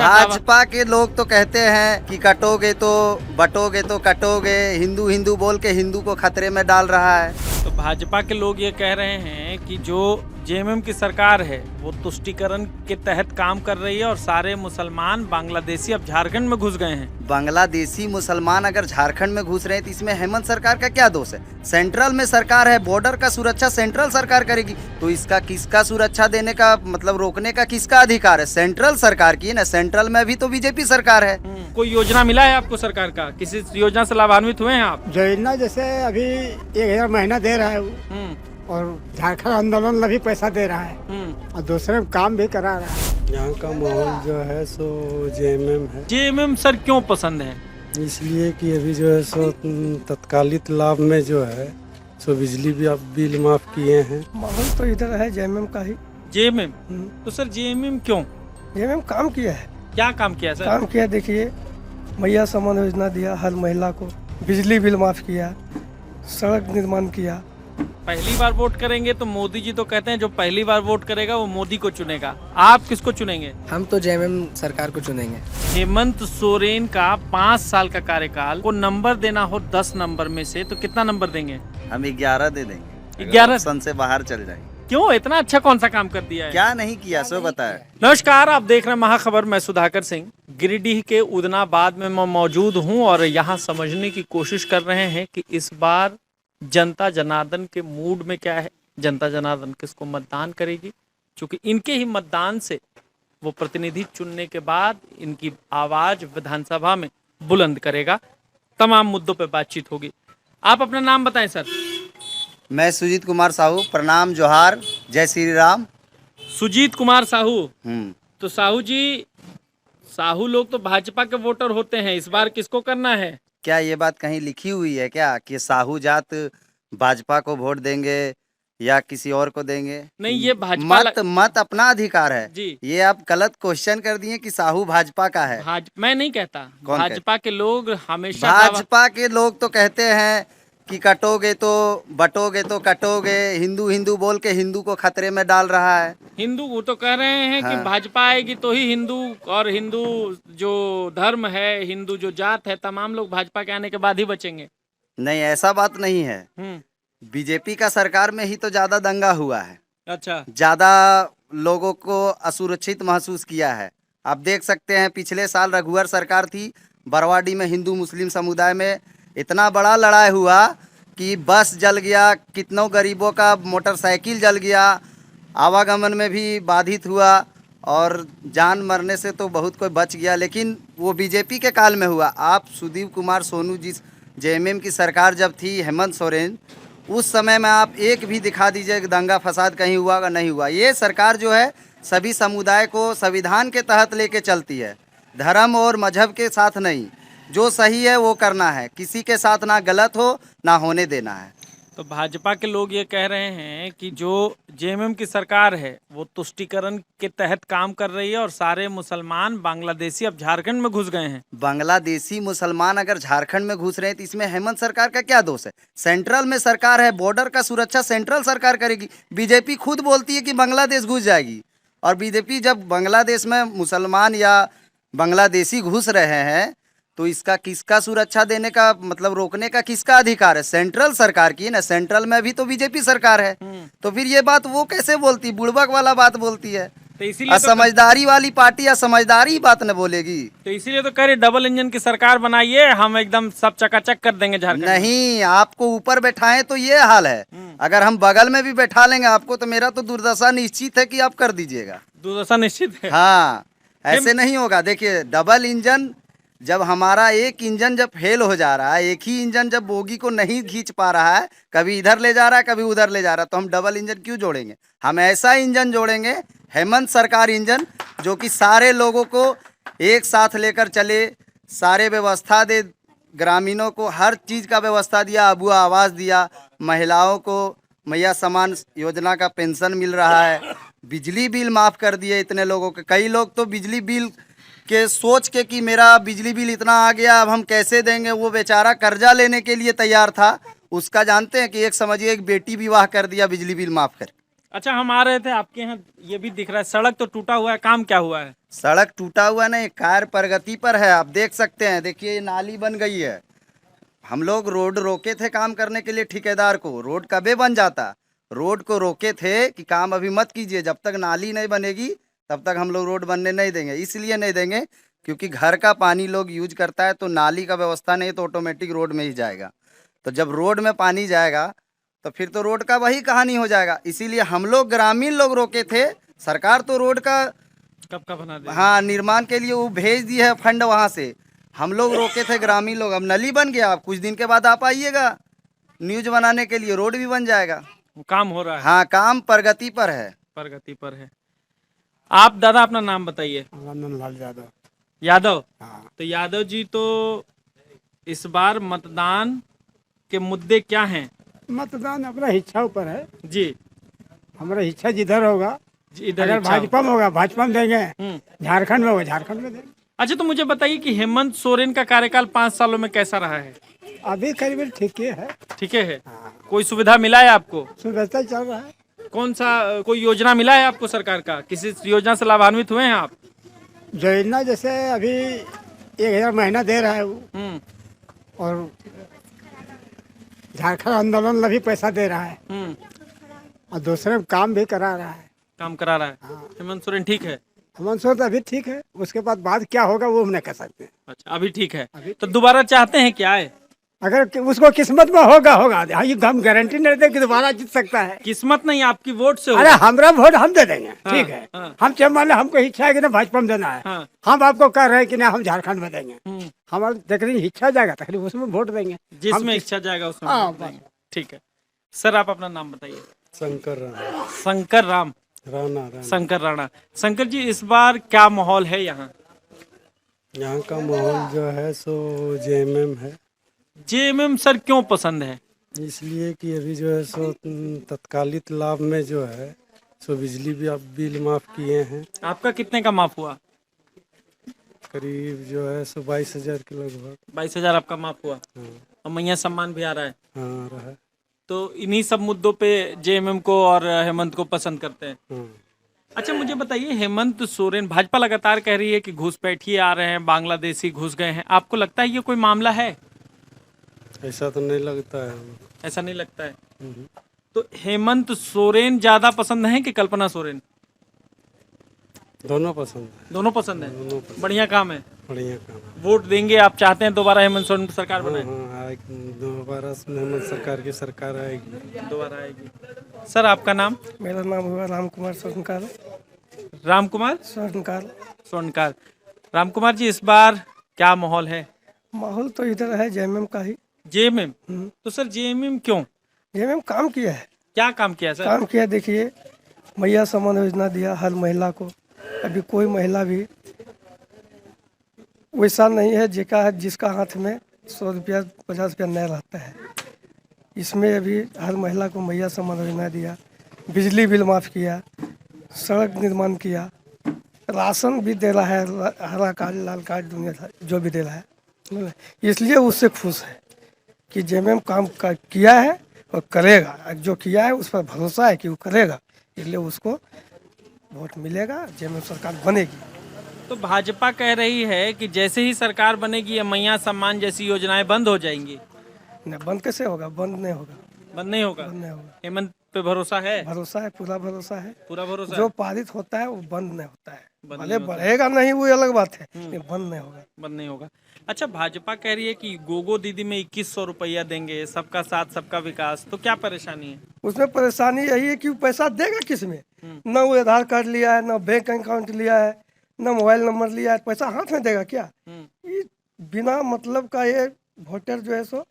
हमेशा दावा। भाजपा के लोग तो कहते हैं कि कटोगे तो बटोगे तो कटोगे, हिंदू हिंदू बोल के हिंदू को खतरे में डाल रहा है। तो भाजपा के लोग ये कह रहे हैं कि जो जेएमएम की सरकार है वो तुष्टीकरण के तहत काम कर रही है और सारे मुसलमान बांग्लादेशी अब झारखंड में घुस गए हैं। बांग्लादेशी मुसलमान अगर झारखंड में घुस रहे हैं तो इसमें हेमंत सरकार का क्या दोष है? सेंट्रल में सरकार है, बॉर्डर का सुरक्षा सेंट्रल सरकार करेगी, तो इसका किसका सुरक्षा देने का मतलब रोकने का किसका अधिकार है? सेंट्रल सरकार की है ना। सेंट्रल में भी तो बीजेपी सरकार है। कोई योजना मिला है आपको सरकार का? किसी योजना से लाभान्वित हुए हैं आप? योजना जैसे अभी 1000 महीना दे रहा है वो, और झारखंड आंदोलन में भी पैसा दे रहा है और दूसरे काम भी करा रहा है। यहाँ का माहौल जो है सो जेएमएम है। जेएमएम सर क्यों पसंद है? इसलिए कि अभी जो है सो तत्कालिक लाभ में जो है सो बिजली भी अब बिल माफ किए हैं। माहौल तो इधर है जेएमएम का ही। जेएमएम तो सर जेएमएम क्यों? जेएमएम काम किया है। क्या काम किया सर? काम किया, देखिए मैया सम्मान योजना दिया हर महिला को, बिजली बिल माफ किया, सड़क निर्माण किया। पहली बार वोट करेंगे तो मोदी जी तो कहते हैं जो पहली बार वोट करेगा वो मोदी को चुनेगा। आप किसको चुनेंगे? हम तो जेएमएम सरकार को चुनेंगे। हेमंत सोरेन का 5 साल का कार्यकाल को नंबर देना हो 10 नंबर में से तो कितना नंबर देंगे? हम 11 दे देंगे। 11 ऑप्शन से बाहर चल जाएंगे। क्यों? इतना अच्छा कौन सा काम कर दिया है? क्या नहीं किया सो बताए। नमस्कार, आप देख रहे हैं महाखबर। मैं सुधाकर सिंह गिरिडीह के उदनाबाद में मैं मौजूद हूं और यहाँ समझने की कोशिश कर रहे हैं कि इस बार जनता जनार्दन के मूड में क्या है, जनता जनार्दन किसको मतदान करेगी, क्योंकि इनके ही मतदान से वो प्रतिनिधि चुनने के बाद इनकी आवाज विधानसभा में बुलंद करेगा। तमाम मुद्दों पर बातचीत होगी। आप अपना नाम बताएं सर। मैं सुजीत कुमार साहू, प्रणाम जोहार, जय श्री राम। सुजीत कुमार साहू। तो साहू जी, साहू लोग तो भाजपा के वोटर होते हैं, इस बार किसको करना है? क्या ये बात कहीं लिखी हुई है क्या कि साहू जात भाजपा को वोट देंगे या किसी और को देंगे? नहीं, ये भाजपा मत अपना अधिकार है जी। ये आप गलत क्वेश्चन कर दिए कि साहू भाजपा का है। मैं नहीं कहता। कौन भाजपा के लोग हमेशा भाजपा के लोग तो कहते हैं कि कटोगे तो बटोगे तो कटोगे, हिंदू हिंदू बोल के हिंदू को खतरे में डाल रहा है। हिंदू वो तो कह रहे हैं कि भाजपा आएगी तो ही हिंदू, और हिंदू जो धर्म है, हिंदू जो जात है, तमाम लोग भाजपा के आने के बाद ही बचेंगे। नहीं, ऐसा बात नहीं है। बीजेपी का सरकार में ही तो ज्यादा दंगा हुआ है। अच्छा, ज्यादा लोगों को असुरक्षित महसूस किया है। आप देख सकते हैं पिछले साल रघुवर सरकार थी, बरवाडी में हिंदू मुस्लिम समुदाय में इतना बड़ा लड़ाई हुआ कि बस जल गया, कितनों गरीबों का मोटरसाइकिल जल गया, आवागमन में भी बाधित हुआ और जान मरने से तो बहुत कोई बच गया, लेकिन वो बीजेपी के काल में हुआ। आप सुदीप कुमार सोनू जी, जेएमएम की सरकार जब थी, हेमंत सोरेन, उस समय में आप एक भी दिखा दीजिए दंगा फसाद कहीं हुआ या नहीं हुआ। ये सरकार जो है सभी समुदाय को संविधान के तहत लेके चलती है, धर्म और मजहब के साथ नहीं। जो सही है वो करना है, किसी के साथ ना गलत हो ना होने देना है। तो भाजपा के लोग ये कह रहे हैं कि जो जेएमएम की सरकार है वो तुष्टीकरण के तहत काम कर रही है और सारे मुसलमान बांग्लादेशी अब झारखंड में घुस गए हैं। बांग्लादेशी मुसलमान अगर झारखंड में घुस रहे हैं तो इसमें हेमंत सरकार का क्या दोष है? सेंट्रल में सरकार है, बॉर्डर का सुरक्षा सेंट्रल सरकार करेगी। बीजेपी खुद बोलती है कि बांग्लादेश घुस जाएगी, और बीजेपी जब बांग्लादेश में मुसलमान या बांग्लादेशी घुस रहे हैं तो इसका किसका सुरक्षा देने का मतलब रोकने का किसका अधिकार है? सेंट्रल सरकार की है ना। सेंट्रल में भी तो बीजेपी सरकार है, तो फिर ये बात वो कैसे बोलती? बुड़बक वाला बात बोलती है। तो इसीलिए समझदारी वाली पार्टी या समझदारी बात न बोलेगी। तो इसीलिए तो कह रहे डबल इंजन की सरकार बनाइए, हम एकदम सब चकाचक कर देंगे झारखंड। नहीं, आपको ऊपर बैठाएं तो ये हाल है, अगर हम बगल में भी बैठा लेंगे आपको तो मेरा तो दुर्दशा निश्चित है कि आप कर दीजिएगा। दुर्दशा निश्चित है। हाँ, ऐसे नहीं होगा। देखिए, डबल इंजन जब हमारा एक इंजन जब फेल हो जा रहा है, एक ही इंजन जब बोगी को नहीं खींच पा रहा है, कभी इधर ले जा रहा है कभी उधर ले जा रहा है, तो हम डबल इंजन क्यों जोड़ेंगे? हम ऐसा इंजन जोड़ेंगे, हेमंत सरकार इंजन, जो कि सारे लोगों को एक साथ लेकर चले, सारे व्यवस्था दे, ग्रामीणों को हर चीज़ का व्यवस्था दिया, अबुआ आवास दिया, महिलाओं को मैया समान योजना का पेंशन मिल रहा है, बिजली बिल माफ़ कर दिए इतने लोगों के। कई लोग तो बिजली बिल के सोच के कि मेरा बिजली बिल इतना आ गया अब हम कैसे देंगे, वो बेचारा कर्जा लेने के लिए तैयार था। उसका जानते हैं कि एक समझिए एक बेटी विवाह कर दिया बिजली बिल माफ़ कर। अच्छा, हम आ रहे थे आपके यहाँ, ये भी दिख रहा है सड़क तो टूटा हुआ है, काम क्या हुआ है? सड़क टूटा हुआ नहीं, कार्य प्रगति पर है। आप देख सकते हैं, देखिए ये नाली बन गई है। हम लोग रोड रोके थे काम करने के लिए ठेकेदार को। रोड कबे बन जाता, रोड को रोके थे कि काम अभी मत कीजिए, जब तक नाली नहीं बनेगी तब तक हम लोग रोड बनने नहीं देंगे। इसलिए नहीं देंगे क्योंकि घर का पानी लोग यूज करता है, तो नाली का व्यवस्था नहीं तो ऑटोमेटिक रोड में ही जाएगा। तो जब रोड में पानी जाएगा तो फिर तो रोड का वही कहानी हो जाएगा। इसीलिए हम लोग ग्रामीण लोग रोके थे। सरकार तो रोड का कब का बना दे? हाँ निर्माण के लिए वो भेज दी है फंड वहाँ से। हम लोग रोके थे ग्रामीण लोग। अब नली बन गया, आप कुछ दिन के बाद आप आइएगा न्यूज बनाने के लिए, रोड भी बन जाएगा। वो काम हो रहा है, हाँ काम प्रगति पर है। प्रगति पर है। आप दादा अपना नाम बताइए। नंदलाल यादव। यादव। हाँ। तो यादव जी, तो इस बार मतदान के मुद्दे क्या हैं? मतदान अपना इच्छा ऊपर है। जी हमारा इच्छा जिधर होगा, जी, इधर अगर इच्छा भाजपा में होगा भाजपा में देंगे, हम्म। झारखंड में होगा झारखंड में देंगे। अच्छा, तो मुझे बताइए कि हेमंत सोरेन का कार्यकाल 5 सालों में कैसा रहा है? अभी करीब ठीक ही है। ठीक है। कोई सुविधा मिला है आपको? सुव्यवस्था चल रहा है। कौन सा कोई योजना मिला है आपको सरकार का? किसी योजना से लाभान्वित हुए हैं आप? योजना जैसे अभी 1000 महीना दे रहा है वो, और झारखंड आंदोलन में भी पैसा दे रहा है, और दूसरे में काम भी करा रहा है। काम करा रहा है। हेमंत सोरेन ठीक है। हेमंत सोरेन तो अभी ठीक है, उसके बाद क्या होगा वो हम नहीं कह सकते। अच्छा, अभी ठीक है। तो दोबारा चाहते हैं क्या है? अगर उसको किस्मत में होगा होगा। हाँ, ये हम गारंटी नहीं देते कि दोबारा जीत सकता है। किस्मत नहीं, आपकी वोट से अरे होगा। हमारा वोट हम दे देंगे, ठीक है। हाँ। हम चाहे मान लो हमको इच्छा है कि ना भाजपा में देना है, हाँ। हम आपको कह रहे हैं कि ना हम झारखंड में देंगे। हमारा देख रही इच्छा जाएगा तकलीफ उसमें वोट देंगे। जिसमें इच्छा जाएगा उसमें हाँ, वोट देंगे। ठीक है सर, आप अपना नाम बताइए। शंकर राणा। शंकर राम राणा राणा। शंकर राणा। शंकर जी, इस बार क्या माहौल है यहाँ? यहाँ का माहौल जो है सो जेएमएम है। जेएमएम सर क्यों पसंद है? इसलिए कि अभी जो है सो तत्कालिक लाभ में जो है सो बिजली भी आप बिल माफ किए हैं। आपका कितने का माफ हुआ? करीब जो है सो 22,000 के लगभग। 22,000 आपका माफ हुआ। हाँ। और मैया सम्मान भी आ रहा है। हाँ रहा। तो इन्हीं सब मुद्दों पे जेएमएम को और हेमंत को पसंद करते हैं। हाँ। अच्छा, मुझे बताइए, हेमंत सोरेन, भाजपा लगातार कह रही है कि घुसपैठिए आ रहे हैं, बांग्लादेशी घुस गए हैं। आपको लगता है ये कोई मामला है? ऐसा तो नहीं लगता है। ऐसा नहीं लगता है। तो हेमंत सोरेन ज्यादा पसंद है कि कल्पना सोरेन? दोनों पसंद है। दोनों पसंद है। दोनों पसंद। बढ़िया काम है। बढ़िया काम है। वोट देंगे, आप चाहते हैं दोबारा हेमंत सोरेन की सरकार बनाए? हाँ, दोबारा हेमंत सरकार की सरकार आएगी। दोबारा आएगी। सर, आपका नाम? मेरा नाम हुआ राम कुमार स्वर्णकार। राम कुमार स्वर्णकार। स्वर्णकार। राम कुमार जी, इस बार क्या माहौल है? माहौल तो इधर है जेएमएम का ही। जेएमएम? तो सर जेएमएम क्यों? जेएमएम काम किया है। क्या काम किया सर? काम किया, देखिए मैया सम्मान योजना दिया हर महिला को। अभी कोई महिला भी वैसा नहीं है जिसका हाथ में 100 रुपया 50 रुपया नहीं रहता है। इसमें अभी हर महिला को मैया सम्मान योजना दिया, बिजली बिल माफ़ किया, सड़क निर्माण किया, राशन भी दे रहा है, हरा कार्ड लाल कार्ड दुनिया जो भी दे रहा है। इसलिए उससे खुश है कि जेएमएम काम किया है और करेगा। जो किया है उस पर भरोसा है कि वो करेगा, इसलिए उसको वोट मिलेगा, जेएमएम सरकार बनेगी। तो भाजपा कह रही है कि जैसे ही सरकार बनेगी ये मैया सम्मान जैसी योजनाएं बंद हो जाएंगी। नहीं, बंद कैसे होगा? बंद नहीं होगा। बंद नहीं होगा। बंद नहीं होगा। हेमंत पे भरोसा है? भरोसा है, पूरा भरोसा है। पूरा भरोसा जो है? पारित होता है वो बंद नहीं होता है। बंद भले नहीं होता बढ़ेगा नहीं वो अलग बात है, लेकिन बंद नहीं होगा। बंद नहीं होगा। अच्छा, भाजपा कह रही है कि गोगो दीदी में 2100 रुपया देंगे, सबका साथ सबका विकास। तो क्या परेशानी है? उसमें परेशानी यही है कि वो पैसा देगा किस में? न वो आधार कार्ड लिया है, न बैंक अकाउंट लिया है, न मोबाइल नंबर लिया है, पैसा हाथ में देगा क्या? ये बिना मतलब का ये वोटर जो है सो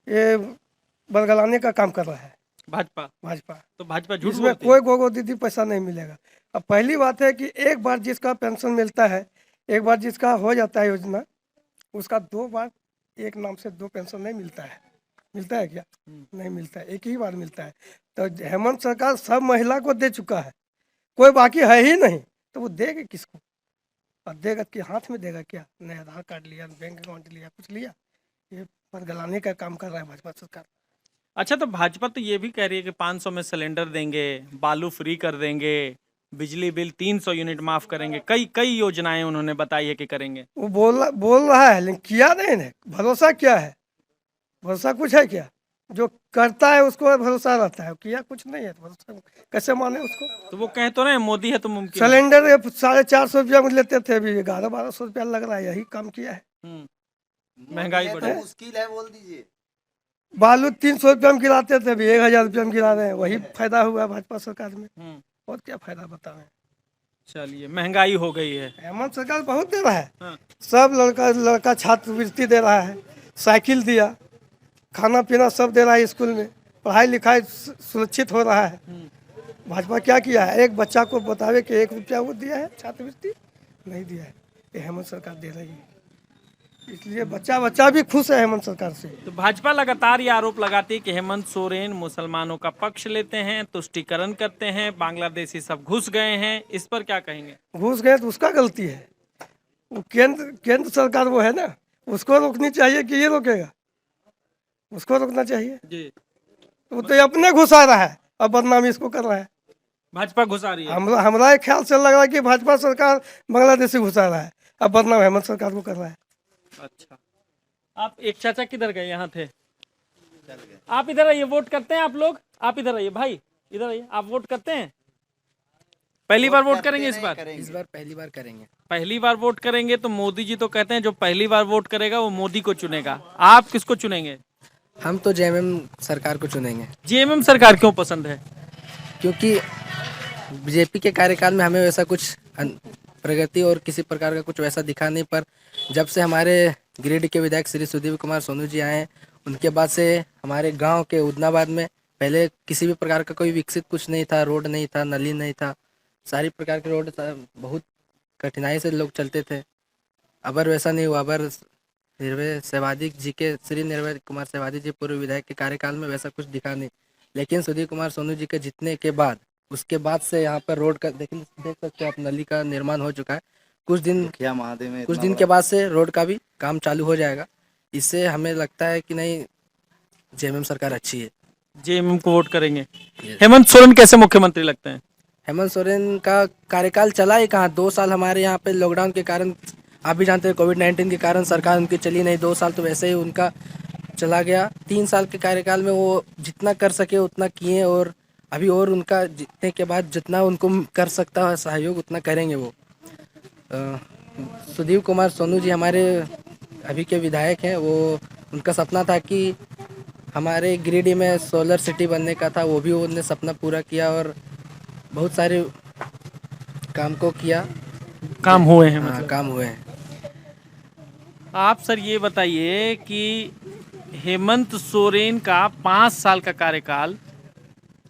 ये बरगलाने का काम कर रहा है भाजपा। तो भाजपा झूठ इसमें बोलती है? कोई गोगो दीदी पैसा नहीं मिलेगा। अब पहली बात है कि एक बार जिसका पेंशन मिलता है, एक बार जिसका हो जाता है योजना, उसका 2 बार एक नाम से 2 पेंशन नहीं मिलता है। मिलता है क्या? नहीं मिलता है, एक ही बार मिलता है। तो हेमंत सरकार सब महिला को दे चुका है, कोई बाकी है ही नहीं, तो वो देगा किसको? और देगा कि हाथ में देगा क्या? नहीं आधार कार्ड लिया, बैंक अकाउंट लिया, कुछ लिया। ये बरगलाने का काम कर रहा है भाजपा सरकार। अच्छा, तो भाजपा तो ये भी कह रही है कि 500 में सिलेंडर देंगे, बालू फ्री कर देंगे, बिजली बिल 300 यूनिट माफ करेंगे, कई कई योजनाएं उन्होंने बताई है कि करेंगे। वो बोल रहा है लेकिन किया नहीं है। भरोसा क्या है? भरोसा कुछ है क्या? जो करता है उसको भरोसा रहता है, किया कुछ नहीं है तो भरोसा कैसे माने उसको? तो वो कह तो रहे हैं मोदी है तो मुमकिन है। सिलेंडर 450 रुपया में लेते थे, अभी 1100-1200 रुपया लग रहा है, यही काम किया है। महंगाई ये तो बढ़े। मुश्किल है, बोल दीजिए। बालू 300 रुपया में गिराते थे, अभी 1000 रुपया में गिरा रहे हैं, वही फायदा हुआ है भाजपा सरकार में। और क्या फायदा बताएं? चलिए, महंगाई हो गई है। हेमंत सरकार बहुत दे रहा है। हाँ। सब लड़का छात्रवृत्ति दे रहा है, साइकिल दिया, खाना पीना सब दे रहा है, स्कूल में पढ़ाई लिखाई सुरक्षित हो रहा है। भाजपा क्या किया है? एक बच्चा को बतावे कि 1 रुपया वो दिया है छात्रवृत्ति, नहीं दिया है। ये हेमंत सरकार दे रही है, इसलिए बच्चा भी खुश है हेमंत सरकार से। तो भाजपा लगातार ये आरोप लगाती है कि हेमंत सोरेन मुसलमानों का पक्ष लेते हैं, तुष्टीकरण करते हैं, बांग्लादेशी सब घुस गए हैं, इस पर क्या कहेंगे? घुस गए तो उसका गलती है। वो केंद्र सरकार वो है ना, उसको रोकनी चाहिए कि ये रोकेगा? उसको रोकना चाहिए जी। वो तो अपने घुसा रहा है, अब बदनामी इसको कर रहा है। भाजपा घुसा रही है। हमारा ख्याल से लग रहा है कि भाजपा सरकार बांग्लादेशी घुसा रहा है, अब बदनाम हेमंत सरकार को कर रहा है। अच्छा, आप एक चाचा किधर गए? यहाँ थे, आप इधर आइए, वोट करते हैं आप लोग? आप इधर आइए भाई, इधर आइए, आप वोट करते हैं? पहली बार वोट करेंगे इस बार? इस बार पहली बार करेंगे। पहली बार वोट करेंगे तो मोदी जी तो कहते हैं जो पहली बार वोट करेगा वो मोदी को चुनेगा, आप किसको चुनेंगे? हम तो जेएमएम सरकार को चुनेंगे। जेएमएम सरकार क्यों पसंद है? क्योंकि बीजेपी के कार्यकाल में हमें वैसा कुछ प्रगति और किसी प्रकार का कुछ वैसा दिखा नहीं, पर जब से हमारे गिरिडीह के विधायक श्री सुधीर कुमार सोनू जी आए हैं, उनके बाद से हमारे गांव के उदनाबाद में पहले किसी भी प्रकार का कोई विकसित कुछ नहीं था, रोड नहीं था, नली नहीं था, सारी प्रकार के रोड बहुत कठिनाई से लोग चलते थे। अबर वैसा नहीं हुआ। अबर निर्भय सहवादी जी के श्री निर्भय कुमार सहवादी जी पूर्व विधायक के कार्यकाल में वैसा कुछ दिखा नहीं, लेकिन सुधीर कुमार सोनू जी के जीतने के बाद उसके बाद से यहाँ पर रोड का देख सकते हैं आप, नली का निर्माण हो चुका है। कुछ दिन के बाद से रोड का भी काम चालू हो जाएगा। इससे हमें लगता है कि नहीं, जेएमएम सरकार अच्छी है। जेएमएम को वोट करेंगे। हेमंत सोरेन कैसे मुख्यमंत्री लगते हैं? हेमंत सोरेन का कार्यकाल चला ही कहाँ, 2 साल हमारे यहाँ पे लॉकडाउन के कारण, आप भी जानते हैं कोविड-19 के कारण सरकार उनकी चली नहीं, 2 साल तो वैसे ही उनका चला गया। 3 साल के कार्यकाल में वो जितना कर सके उतना किए, और अभी और उनका जीतने के बाद जितना उनको कर सकता है सहयोग उतना करेंगे वो। सुधीर कुमार सोनू जी हमारे अभी के विधायक हैं, वो उनका सपना था कि हमारे गिरिडीह में सोलर सिटी बनने का था, वो भी उन्होंने सपना पूरा किया और बहुत सारे काम को किया। काम हुए हैं? मतलब काम हुए हैं। आप सर ये बताइए कि हेमंत सोरेन का 5 साल का कार्यकाल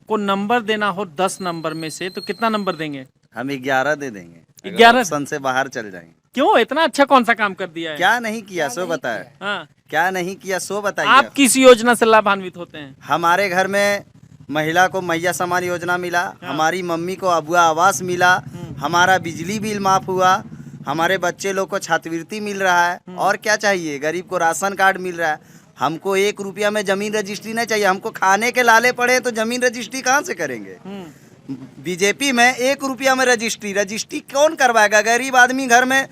को नंबर देना हो 10 नंबर में से तो कितना नंबर देंगे? हम 11 दे देंगे। 11 ऑप्शन से बाहर चल जाएंगे। क्यों? इतना अच्छा कौन सा काम कर दिया है? क्या नहीं किया सो बताए। हाँ, क्या नहीं किया सो बताइए। आप किस योजना से लाभान्वित होते हैं? हमारे घर में महिला को मैया समान योजना मिला, हमारी मम्मी को अबुआ आवास मिला, हमारा बिजली बिल माफ हुआ, हमारे बच्चे लोग को छात्रवृत्ति मिल रहा है, और क्या चाहिए? गरीब को राशन कार्ड मिल रहा है। हमको 1 रुपया में जमीन रजिस्ट्री नहीं चाहिए, हमको खाने के लाले पड़े तो जमीन रजिस्ट्री कहाँ से करेंगे? बीजेपी में 1 रुपया में रजिस्ट्री कौन करवाएगा? गरीब आदमी घर में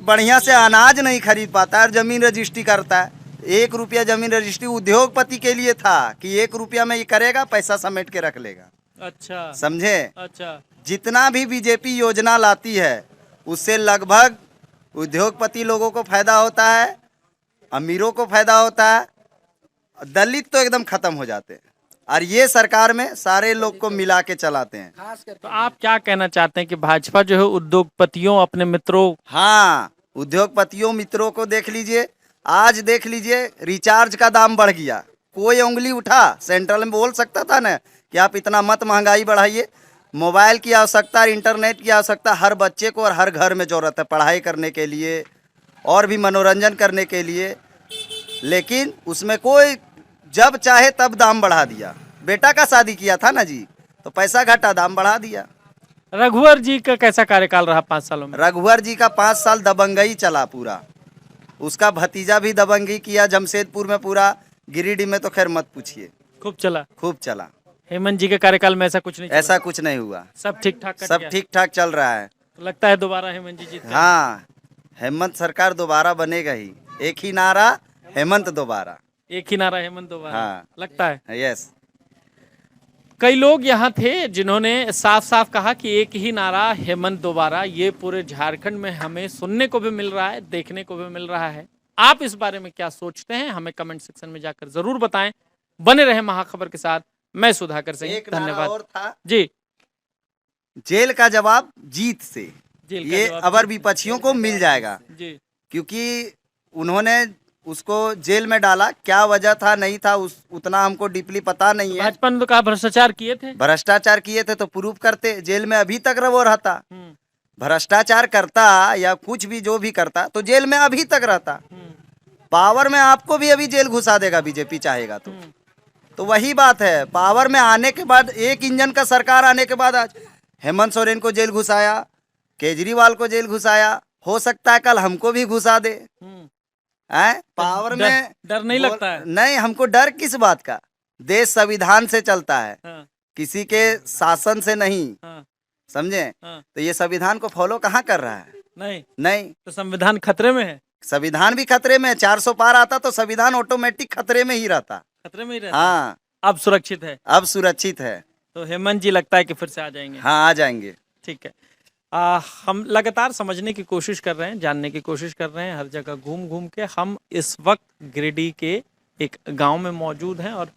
बढ़िया से अनाज नहीं खरीद पाता है और जमीन रजिस्ट्री करता है। 1 रुपया जमीन रजिस्ट्री उद्योगपति के लिए था कि 1 रुपया में ये करेगा, पैसा समेट के रख लेगा। अच्छा, समझे? अच्छा। जितना भी बीजेपी योजना लाती है उससे लगभग उद्योगपति लोगों को फायदा होता है, अमीरों को फायदा होता है, दलित तो एकदम खत्म हो जाते हैं, और ये सरकार में सारे लोग को मिला के चलाते हैं। तो आप क्या कहना चाहते हैं कि भाजपा जो है उद्योगपतियों, अपने मित्रों, हाँ, उद्योगपतियों मित्रों को देख लीजिए। आज देख लीजिए रिचार्ज का दाम बढ़ गया, कोई उंगली उठा? सेंट्रल में बोल सकता था ना कि आप इतना मत महंगाई बढ़ाइए। मोबाइल की आवश्यकता, इंटरनेट की आवश्यकता हर बच्चे को और हर घर में जरूरत है, पढ़ाई करने के लिए और भी मनोरंजन करने के लिए, लेकिन उसमें कोई जब चाहे तब दाम बढ़ा दिया। बेटा का शादी किया था ना जी, तो पैसा घटा, दाम बढ़ा दिया। रघुवर जी का कैसा कार्यकाल रहा 5 सालों में? रघुवर जी का 5 साल दबंगई चला पूरा। उसका भतीजा भी दबंगई किया जमशेदपुर में पूरा, गिरिडीह में तो खैर मत पूछिए। खूब चला। खूब चला। हेमंत जी के कार्यकाल में ऐसा कुछ नहीं चला? ऐसा कुछ नहीं हुआ, सब ठीक ठाक कट सब गया? ठीक ठाक चल रहा है। तो लगता है दोबारा हेमंत जी जीत हाँ, हेमंत सरकार दोबारा बनेगा ही। एक ही नारा, हेमंत दोबारा। एक ही नारा हेमंत दोबारा। हाँ। लगता है। यस। कई लोग यहाँ थे जिन्होंने साफ साफ कहा कि एक ही नारा हेमंत दोबारा। ये पूरे झारखंड में हमें सुनने को भी मिल रहा है, देखने को भी मिल रहा है। आप इस बारे में क्या सोचते हैं हमें कमेंट सेक्शन में जाकर जरूर बताएं। बने रहे महाखबर के साथ, मैं सुधाकर सिंह। एक नारा धन्यवाद और था, जी। जेल का जवाब जीत से। जेल का ये जवाब अबर विपक्षियों को मिल जाएगा, जी। क्योंकि उन्होंने उसको जेल में डाला। क्या वजह था नहीं था उतना हमको डीपली पता नहीं है। भाजपा ने तो कहा भ्रष्टाचार किए थे। भ्रष्टाचार किए थे तो प्रूफ करते, जेल में अभी तक वो रहता। हम्म, भ्रष्टाचार करता या कुछ भी जो भी करता तो जेल में अभी तक रहता। पावर में आपको भी अभी जेल घुसा देगा बीजेपी चाहेगा तो वही बात है। पावर में आने के बाद, एक इंजन का सरकार आने के बाद आज हेमंत सोरेन को जेल घुसाया, केजरीवाल को जेल घुसाया, हो सकता है कल हमको भी घुसा दे। पावर में डर नहीं लगता है? नहीं, हमको डर किस बात का? देश संविधान से चलता है, हाँ, किसी के शासन से नहीं। हाँ, समझे? हाँ। तो ये संविधान को फॉलो कहाँ कर रहा है? नहीं नहीं, तो संविधान खतरे में है। संविधान भी खतरे में है। 400 पार आता तो संविधान ऑटोमेटिक खतरे में ही रहता। खतरे में ही रहता। हाँ, अब सुरक्षित है। अब सुरक्षित है। तो हेमंत जी लगता है कि फिर से आ जाएंगे। हाँ, आ जाएंगे। ठीक है। हम लगातार समझने की कोशिश कर रहे हैं, जानने की कोशिश कर रहे हैं, हर जगह घूम घूम के। हम इस वक्त गिरिडीह के एक गांव में मौजूद हैं और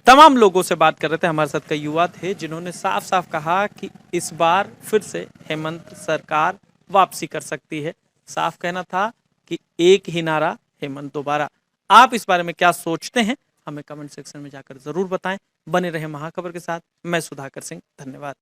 तमाम लोगों से बात कर रहे थे। हमारे साथ कई युवा थे जिन्होंने साफ साफ कहा कि इस बार फिर से हेमंत सरकार वापसी कर सकती है। साफ कहना था कि एक ही नारा हेमंत दोबारा। आप इस बारे में क्या सोचते हैं हमें कमेंट सेक्शन में जाकर जरूर बताएं। बने रहे महाखबर के साथ, मैं सुधाकर सिंह। धन्यवाद।